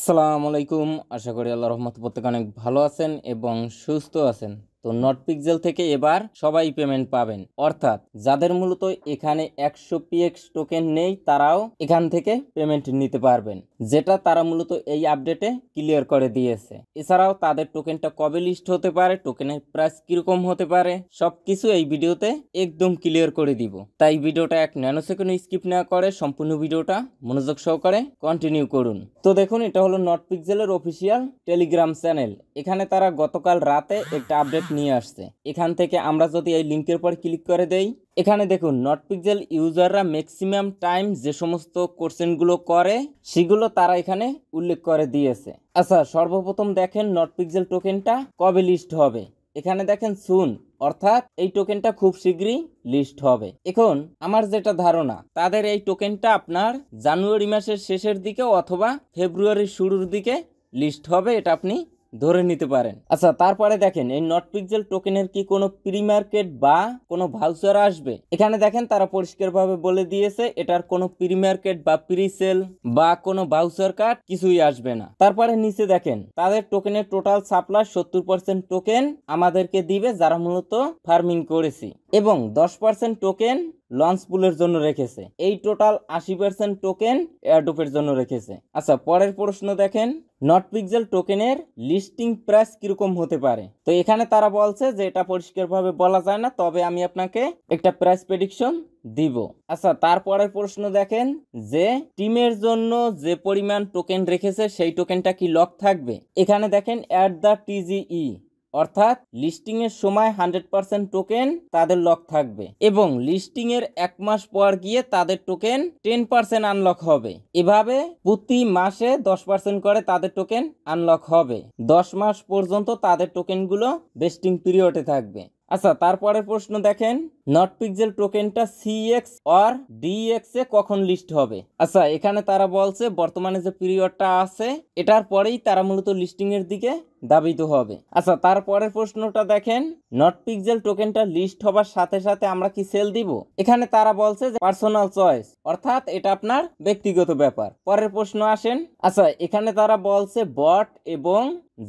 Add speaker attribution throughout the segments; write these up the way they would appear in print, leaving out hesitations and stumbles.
Speaker 1: আসসালামু আলাইকুম। আশা করি আল্লাহর রহমতে প্রত্যেকে অনেক ভালো আছেন এবং সুস্থ আছেন। তো নটপিক্সেল থেকে এবার সবাই পেমেন্ট পাবেন, অর্থাৎ যাদের মূলত এখানে 100 PX টোকেন নেই তারাও এখান থেকে পেমেন্ট নিতে পারবেন, যেটা তারা মূলত এই আপডেটে ক্লিয়ার করে দিয়েছে। এছাড়াও তাদের টোকেনটা কবে লিস্ট হতে পারে, টোকেনের প্রাইস কিরকম হতে পারে, সবকিছু এই ভিডিওতে একদম ক্লিয়ার করে দিব। তাই ভিডিওটা 1 ন্যানোসেকেন্ড স্কিপ না করে সম্পূর্ণ ভিডিওটা মনোযোগ সহকারে কন্টিনিউ করুন। তো দেখুন, এটা হলো নটপিক্সেলের অফিসিয়াল টেলিগ্রাম চ্যানেল। এখানে তারা গতকাল রাতে একটা আপডেট নিয়ে আসছে। এখান থেকে আমরা যদি এই লিঙ্কের পর ক্লিক করে দেই, এখানে দেখুন নটপিক্সেল ইউজাররা ম্যাক্সিমাম টাইম যে সমস্ত কোশ্চেনগুলো করে সেগুলো তারা এখানে উল্লেখ করে দিয়েছে। আচ্ছা, সর্বপ্রথম দেখেন নটপিক্সেল টোকেনটা কবে লিস্ট হবে। এখানে দেখেন সুন, অর্থাৎ এই টোকেনটা খুব শীঘ্রই লিস্ট হবে। এখন আমার যেটা ধারণা, তাদের এই টোকেনটা আপনার জানুয়ারি মাসের শেষের দিকে অথবা ফেব্রুয়ারির শুরুর দিকে লিস্ট হবে, এটা আপনি ধরে নিতে পারেন। আচ্ছা, তারপরে দেখেন এই নটপিক্সেল টোকেনের কি কোনো প্রি মার্কেট বা কোনো ভাউচার আসবে। এখানে দেখেন তারা পরিষ্কারভাবে বলে দিয়েছে এটার কোনো প্রি মার্কেট বা প্রি সেল বা কোনো ভাউচার কার্ড কিছুই আসবে না। তারপরে নিচে দেখেন তাদের টোকেনের টোটাল সাপ্লাই 70% টোকেন আমাদেরকে দিবে যারা মূলত ফার্মিং করেছি, এবং 10% টোকেন লঞ্চ পুলের জন্য রেখেছে। এই টোটাল 80% টোকেন এয়ারড্রপের জন্য রেখেছে। আচ্ছা, পরের প্রশ্ন দেখেন নটপিক্সেল টোকেনের লিস্টিং প্রাইস কিরকম হতে পারে। তো এখানে তারা বলছে যে এটা পরিষ্কারভাবে বলা যায় না, তবে আমি আপনাকে একটা প্রাইস প্রেডিকশন দিব। আচ্ছা, তারপরের প্রশ্ন দেখেন যে টিমের জন্য যে পরিমাণ টোকেন রেখেছে সেই টোকেনটা কি লক থাকবে। এখানে দেখেন অ্যাট দ্য টিজিই, অর্থাৎ লিস্টিং এর সময় 100% টোকেন তাদের লক থাকবে এবং লিস্টিং এর 1 মাস পর গিয়ে তাদের টোকেন 10% আনলক হবে। এভাবে প্রতি মাসে 10% করে তাদের টোকেন আনলক হবে। 10 মাস পর্যন্ত তাদের টোকেনগুলো বেস্টিং পিরিয়ডে থাকবে। আচ্ছা, তারপরের প্রশ্ন দেখেন নটপিক্সেল টোকেনটা সিএক্স অর ডিএক্স এ কখন লিস্ট হবে। আচ্ছা, এখানে তারা বলছে বর্তমানে যে পিরিয়ডটা আছে এটার পরেই তারা মূলত লিস্টিং এর দিকে ধাবিত হবে। আচ্ছা, তারপরের প্রশ্নটা দেখেন নটপিক্সেল টোকেনটা লিস্ট হবার সাথে সাথে আমরা কি সেল দিব। এখানে তারা বলছে যে পার্সোনাল চয়েস, অর্থাৎ এটা আপনার ব্যক্তিগত ব্যাপার। পরের প্রশ্ন আসেন। আচ্ছা, এখানে তারা বলছে বট এবং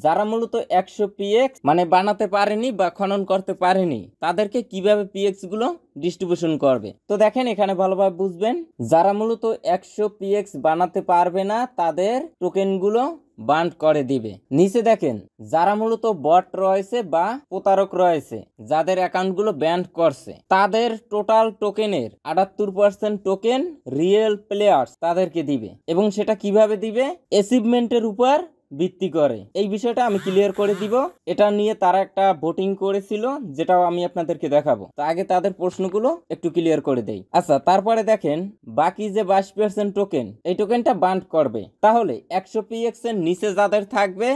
Speaker 1: যারা মূলত 100 PX মানে বানাতে পারেনি বা খনন করতে পারেনি তাদেরকে কিভাবে PX গুলো ডিস্ট্রিবিউশন করবে। তো দেখেন এখানে ভালোভাবে বুঝবেন, যারা মূলত 100 PX বানাতে পারবে না তাদের টোকেন গুলো বান্ড করে দিবে। নিচে দেখেন যারা মূলত বট রয়েছে বা প্রতারক রয়েছে, যাদের অ্যাকাউন্টগুলো ব্যান্ড করছে, তাদের টোটাল টোকেনের 78% টোকেন রিয়েল প্লেয়ার্স তাদেরকে দিবে, এবং সেটা কিভাবে দিবে, অ্যাচিভমেন্টের উপর ভিত্তি করে। এই বিষয়টা আমি ক্লিয়ার করে দিব। এটা নিয়ে তারা একটা ভোটিং করেছিল, যেটাও আমি আপনাদেরকে দেখাবো। তো আগে তাদের প্রশ্নগুলো একটু ক্লিয়ার করে দেই। আচ্ছা, তারপরে দেখেন বাকি যে 22% টোকেন, এই টোকেনটা বান্ড করবে। তাহলে 100 PX এর নিচে যাদের থাকবে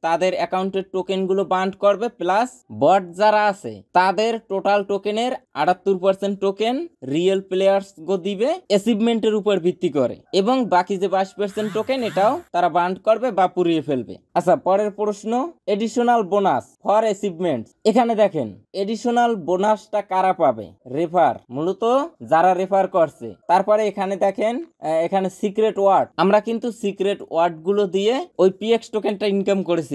Speaker 1: তাদের অ্যাকাউন্টের টোকেনগুলো বান্ড করবে, প্লাস বট যারা আছে তাদের টোটাল টোকেনের 78% টোকেন রিয়েল প্লেয়ার্স গো দিবে অ্যাচিভমেন্টের উপর ভিত্তি করে, এবং বাকি যে 22% টোকেন এটাও তারা বান্ড করবে বা পুড়িয়ে ফেলবে। আচ্ছা, পরের প্রশ্ন এডিশনাল বোনাস ফর অ্যাচিভমেন্টস। এখানে দেখেন এডিশনাল বোনাসটা কারা পাবে, রেফার, মূলত যারা রেফার করছে। তারপরে এখানে দেখেন এখানে সিক্রেট ওয়ার্ড, আমরা কিন্তু সিক্রেট ওয়ার্ড গুলো দিয়ে ওই PX টোকেনটা ইনকাম করেছিলাম।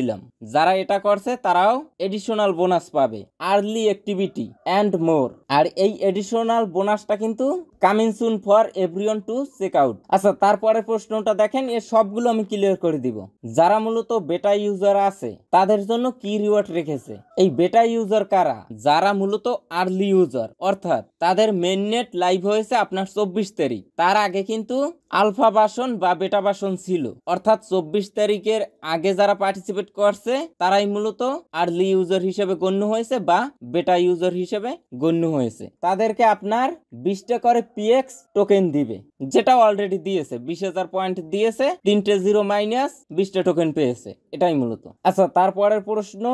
Speaker 1: যারা এটা করছে তারাও এডিশনাল বোনাস পাবে, আর্লি অ্যাক্টিভিটি এন্ড মোর। আর এই এডিশনাল বোনাসটা কিন্তু coming soon for everyone to check out. আচ্ছা, তারপরে প্রশ্নটা দেখেন, এর সবগুলো আমি ক্লিয়ার করে দিব। যারা মূলত বেটা ইউজার আছে তাদের জন্য কি রিওয়ার্ড রেখেছে। এই বেটা ইউজার কারা, যারা মূলত আর্লি ইউজার, অর্থাৎ তাদের মেইন নেট লাইভ হয়েছে আপনার 24 তারিখ, তার আগে কিন্তু আলফা ভার্সন বা বেটা ভার্সন ছিল, অর্থাৎ 24 তারিখের আগে যারা পার্টিসিপেট করছে তারাই মূলত আর্লি ইউজার হিসেবে গণ্য হয়েছে বা বেটা ইউজার হিসেবে গণ্য হয়েছে। তাদেরকে আপনার 20টা করে PX টোকেন দিবে, যেটা অলরেডি দিয়েছে। 20,000 পয়েন্ট দিয়েছে, 3টে 0 মাইনাস 20টা টোকেন পেয়েছে, এটাই মূলত। আচ্ছা, তারপরের প্রশ্ন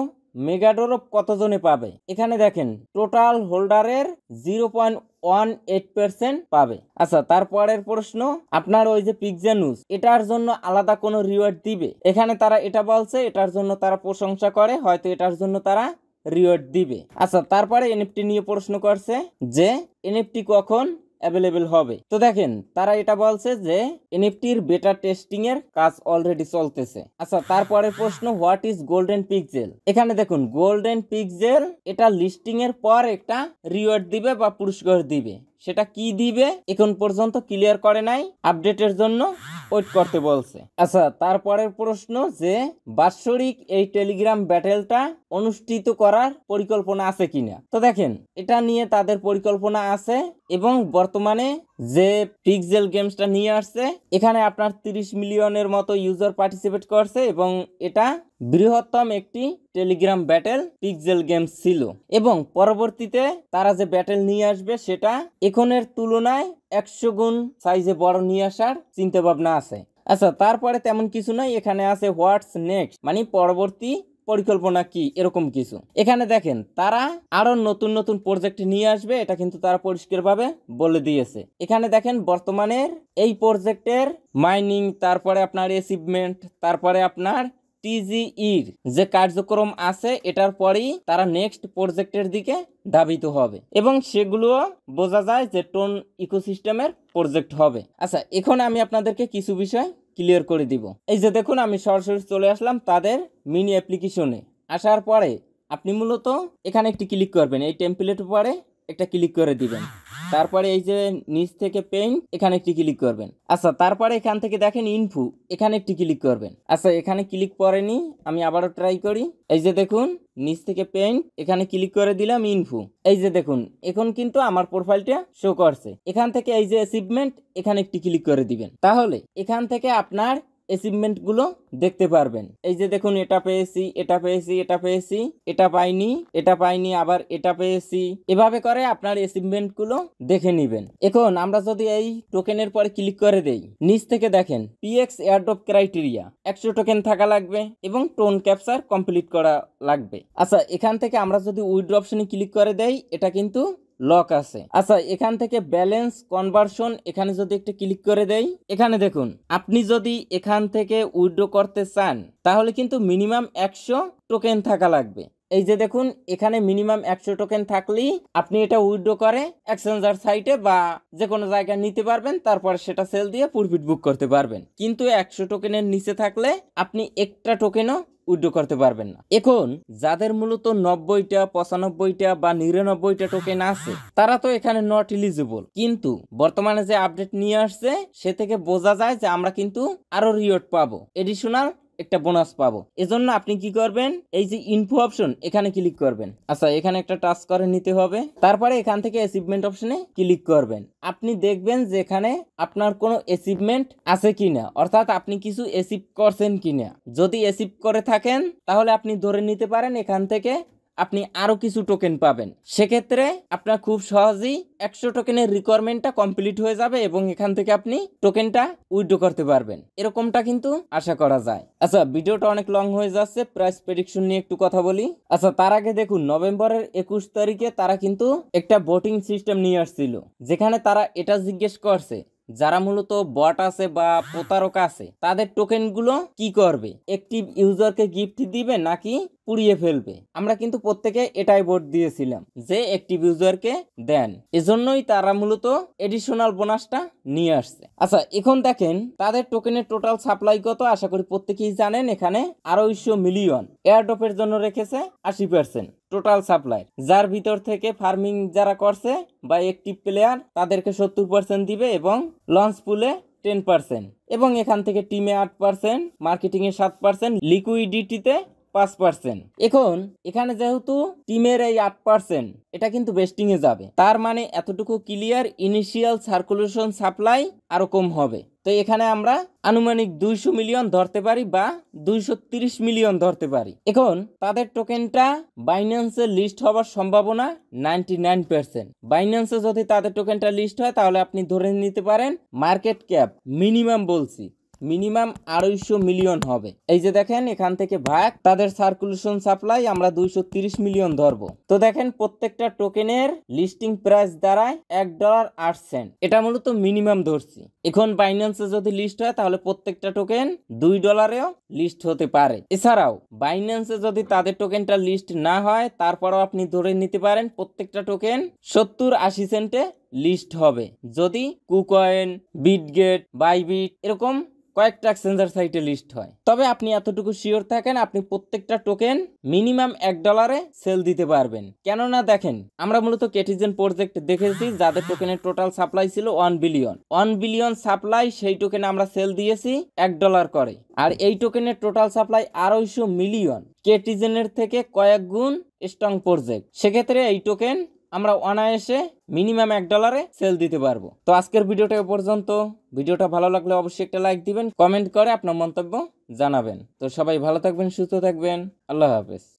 Speaker 1: মেগাড্রপ কতজনে পাবে। এখানে দেখেন টোটাল হোল্ডারের 0.18% পাবে। আচ্ছা, তারপরের প্রশ্ন আপনার ওই যে পিক্সেনুস, এটার জন্য আলাদা কোনো রিওয়ার্ড দিবে। এখানে তারা এটা বলছে এটার জন্য তারা প্রশংসা করে, হয়তো এটার জন্য তারা রিওয়ার্ড দিবে। আচ্ছা, তারপরে NFT নিয়ে প্রশ্ন করছে যে NFT কখন অ্যাভেলেবেল হবে। তো দেখেন তারা এটা বলছে যে এনএফটির বেটা টেস্টিং এর কাজ অলরেডি চলতেছে। আচ্ছা, তারপরে প্রশ্ন, হোয়াট ইজ গোল্ডেন পিক্সেল? এখানে দেখুন গোল্ডেন পিক্সেল এটা লিস্টিং এর পর একটা রিওয়ার্ড দিবে বা পুরস্কার দিবে। সেটা কি দিবে এখন পর্যন্ত ক্লিয়ার করে নাই, আপডেটের জন্য ওয়েট করতে বলছে। আচ্ছা, তারপরের প্রশ্ন যে বাৎসরিক এই টেলিগ্রাম ব্যাটেলটা অনুষ্ঠিত করার পরিকল্পনা আছে কিনা। তো দেখেন এটা নিয়ে তাদের পরিকল্পনা আছে এবং বর্তমানে যে পিক্সেল গেমসটা নিয়ে আসছে এখানে আপনার 30 মিলিয়নের মতো ইউজার পার্টিসিপেট করছে এবং এটা বৃহত্তম একটি টেলিগ্রাম ব্যাটেল পিক্সেল গেমস ছিল এবং পরবর্তীতে তারা যে ব্যাটেল নিয়ে আসবে সেটা এখনের তুলনায় 100 গুণ সাইজে বড় নিয়ে আসার চিন্তা ভাবনা আছে। আচ্ছা, তারপরে তেমন কিছু নাই, এখানে আছে হোয়াটস নেক্সট, মানে পরবর্তী পরিকল্পনা কি, এরকম কিছু। এখানে দেখেন তারা আরো নতুন নতুন প্রজেক্ট নিয়ে আসবে, এটা কিন্তু তারা পরিষ্কারভাবে বলে দিয়েছে। এখানে দেখেন বর্তমানের এই প্রজেক্টের মাইনিং, তারপরে আপনার অ্যাচিভমেন্ট, তারপরে আপনার টিজিইর যে কার্যক্রম আছে এটার পরেই তারা নেক্সট প্রজেক্টের দিকে ধাবিত হবে এবং সেগুলো বোঝা যায় যে টোন ইকোসিস্টেমের প্রজেক্ট হবে। আচ্ছা, এখন আমি আপনাদেরকে কিছু বিষয় ক্লিয়ার করে দিব। এই যে দেখুন আমি সরাসরি চলে আসলাম তাদের মিনি অ্যাপ্লিকেশনে। আসার পরে আপনি মূলত এখানে একটি ক্লিক করবেন, এই টেমপ্লেট উপরে একটা ক্লিক করে দিবেন, তারপরে এই যে নিচ থেকে পেইন্ট এখানে একটি ক্লিক করবেন। আচ্ছা, তারপরে এখান থেকে দেখেন ইনফো, এখানে একটি ক্লিক করবেন। আচ্ছা, এখানে ক্লিক করেনি, আমি আবারও ট্রাই করি। এই যে দেখুন নিচ থেকে পেইন্ট এখানে ক্লিক করে দিলাম ইনফো। এই যে দেখুন এখন কিন্তু আমার প্রোফাইলটা শো করছে। এখান থেকে এই যে অ্যাচিভমেন্ট এখানে একটি ক্লিক করে দিবেন, তাহলে এখান থেকে আপনার অ্যাচিভমেন্ট গুলো দেখতে পারবেন। এই যে দেখুন এটা পেয়েছি, এটা পেয়েছি, এটা পেয়েছি, এটা পাইনি, এটা পাইনি, আবার এটা পেয়েছি, এভাবে করে আপনার অ্যাচিভমেন্ট গুলো দেখে নেবেন। এখন আমরা যদি এই টোকেনের পরে ক্লিক করে দেই, নিচ থেকে দেখেন পিএক্স এয়ারড্রপ ক্রাইটেরিয়া 100 টোকেন থাকা লাগবে এবং টোন ক্যাপচার কমপ্লিট করা লাগবে। আচ্ছা, এখান থেকে আমরা যদি উইথড্র অপশনে ক্লিক করে দেই এটা কিন্তু লক আছে। আচ্ছা, এখান থেকে ব্যালেন্স কনভার্সন এখানে যদি একটা ক্লিক করে দেই, এখানে দেখুন আপনি যদি এখান থেকে উইথড্র করতে চান তাহলে কিন্তু মিনিমাম 100 টোকেন থাকা লাগবে। এই যে দেখুন এখানে মিনিমাম 100 টোকেন থাকলেই আপনি এটা উইথড্র করে এক্সচেঞ্জার সাইটে বা যে কোনো জায়গায় নিতে পারবেন, তারপর সেটা সেল দিয়ে প্রফিট বুক করতে পারবেন। কিন্তু 100 টোকেনের নিচে থাকলে আপনি একটা টোকেনও উইথড্র করতে পারবেন না। এখন যাদের মূলত 90টা 95টা বা 99টা টোকেন আছে তারা তো এখানে নট এলিজিবল, কিন্তু বর্তমানে যে আপডেট নিয়ে আসছে সে থেকে বোঝা যায় যে আমরা কিন্তু আরো রিওয়ার্ড পাবো, এডিশনাল একটা বোনাস পাবো। এজন্য আপনি কি করবেন, এই যে ইনফো অপশন এখানে ক্লিক করবেন। আচ্ছা, এখানে একটা টাচ করে নিতে হবে, তারপরে এখান থেকে অ্যাচিভমেন্ট অপশনে ক্লিক করবেন। আপনি দেখবেন যে এখানে আপনার কোনো অ্যাচিভমেন্ট আছে কিনা, অর্থাৎ আপনি কিছু অ্যাচিভ করছেন কিনা। যদি অ্যাচিভ করে থাকেন তাহলে আপনি ধরে নিতে পারেন এখান থেকে আপনি আরো কিছু টোকেন পাবেন। সেক্ষেত্রে আপনার খুব সহজেই 100 টোকেনের রিকোয়ারমেন্টটা কমপ্লিট হয়ে যাবে এবং এখান থেকে আপনি টোকেনটা উইথড্র করতে পারবেন। এরকমটা কিন্তু আশা করা যায়। আচ্ছা, ভিডিওটা অনেক লং হয়ে যাচ্ছে, প্রাইস প্রেডিকশন নিয়ে একটু কথা বলি। আচ্ছা, তার আগে দেখুন নভেম্বরের 21 তারিখে তারা কিন্তু একটা ভোটিং সিস্টেম নিয়ে আসছিল, যেখানে তারা এটা জিজ্ঞেস করছে যারা মূলত বট আছে বা প্রতারক আছে তাদের টোকেন গুলো কি করবে, অ্যাক্টিভ ইউজারকে গিফট দিবে নাকি পুড়িয়ে ফেলবে। আমরা কিন্তু প্রত্যেকে এটাই ভোট দিয়েছিলাম যে অ্যাক্টিভ ইউজারকে দেন, এজন্যই তারা মূলত এডিশনাল বোনাসটা নিয়ে আসছে। আচ্ছা, এখন দেখেন তাদের টোকেনের টোটাল সাপ্লাই কত, আশা করি প্রত্যেকেই জানেন। এখানে 250 মিলিয়ন এয়ারড্রপের জন্য রেখেছে 80% টোটাল সাপ্লাই, যার ভিতর থেকে ফার্মিং যারা করছে বা অ্যাক্টিভ প্লেয়ার তাদেরকে 70% দিবে এবং লঞ্চ পুলে 10% এবং এখান থেকে টিমে 8%, মার্কেটিং এ 7%, লিকুইডিটিতে 5%। এখন এখানে যেহেতু টিমের এই 8% এটা কিন্তু বেস্টিং এ যাবে, তার মানে এতটুকু ক্লিয়ার ইনিশিয়াল সার্কুলেশন সাপ্লাই আরো কম হবে। তো এখানে আমরা আনুমানিক 200 মিলিয়ন ধরতে পারি বা 230 মিলিয়ন ধরতে পারি। এখন তাদের টোকেনটা বাইন্যান্সে লিস্ট হওয়ার সম্ভাবনা 99%। বাইন্যান্সে যদি তাদের টোকেনটা লিস্ট হয় তাহলে আপনি ধরে নিতে পারেন মার্কেট ক্যাপ মিনিমাম বলছি মিনিমাম 250 মিলিয়ন হবে। এই যে দেখেন এখান থেকে ভাগ তাদের সার্কুলেশন সাপ্লাই আমরা 230 মিলিয়ন ধরবো। তো দেখেন প্রত্যেকটা টোকেনের লিস্টিং প্রাইস দাঁড়ায় $1.08। এটা মূলত মিনিমাম ধরছি। এখন বাইন্যান্সে যদি লিস্ট হয় তাহলে প্রত্যেকটা টোকেন $2-এও লিস্ট হতে পারে। এছাড়াও বাইন্যান্সে যদি তাদের টোকেনটা লিস্ট না হয় তারপরও আপনি ধরে নিতে পারেন প্রত্যেকটা টোকেন 70-80 সেন্টে লিস্ট হবে, যদি কুকয়েন, বিটগেট, বাইবিট এরকম কয়েকটা এক্সচেঞ্জার সাইটে লিস্ট হয়। তবে আপনি এতটুকু শিওর থাকেন আপনি প্রত্যেকটা টোকেন মিনিমাম $1 সেল দিতে পারবেন। কেননা দেখেন আমরা মূলত কেটিজেন প্রজেক্ট দেখেছি যাদের টোকেনের টোটাল সাপ্লাই ছিল 1 বিলিয়ন সাপ্লাই, সেই টোকেন আমরা সেল দিয়েছি $1 করে। আর এই টোকেনের টোটাল সাপ্লাই 250 মিলিয়ন, কেটিজেনের থেকে কয়েক গুণ স্ট্রং প্রজেক্ট। সেক্ষেত্রে এই টোকেন আমরা অনায়াসে মিনিমাম $1 সেল দিতে পারবো। তো আজকের ভিডিওটা এ পর্যন্ত। ভিডিওটা ভালো লাগলে অবশ্যই একটা লাইক দিবেন, কমেন্ট করে আপনার মন্তব্য জানাবেন। তো সবাই ভালো থাকবেন, সুস্থ থাকবেন, আল্লাহ হাফেজ।